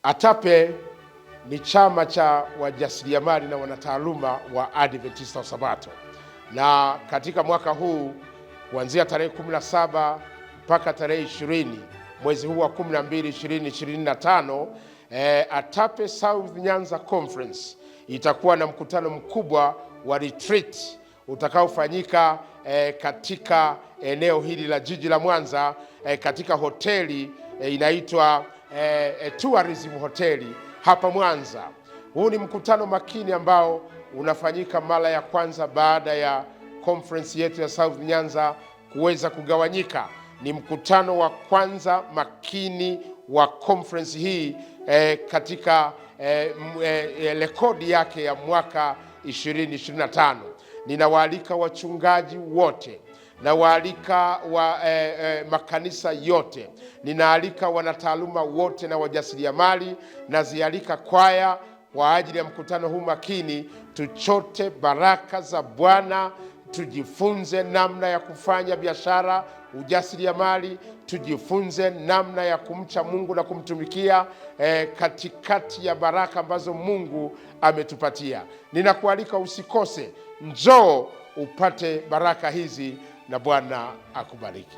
ATAPE ni chama cha wajasiriamali na wanataaluma wa Adventista wa Sabato, na katika mwaka huu kuanzia tarehe 17 mpaka tarehe 20 mwezi huu wa 12 2025, ATAPE South Nyanza Conference itakuwa na mkutano mkubwa wa retreat utakaofanyika katika eneo hili la jiji la Mwanza, katika hoteli inaitwa Tourism Hoteli hapa Mwanza. Huu ni mkutano makini ambao unafanyika mara ya kwanza baada ya conference yetu ya South Nyanza kuweza kugawanyika. Ni mkutano wa kwanza makini wa conference hii katika rekodi yake ya mwaka 2025. Ninawaalika wachungaji wote, nawaalika makanisa yote, ninaalika wanataaluma wote na wajasiriamali, nazialika kwaya kwa ajili ya mkutano huu makini. Tuchote baraka za Bwana, tujifunze namna ya kufanya biashara, ujasiriamali, tujifunze namna ya kumcha Mungu na kumtumikia katikati ya baraka ambazo Mungu ametupatia. Ninakualika usikose, njoo upate baraka hizi na Bwana akubariki.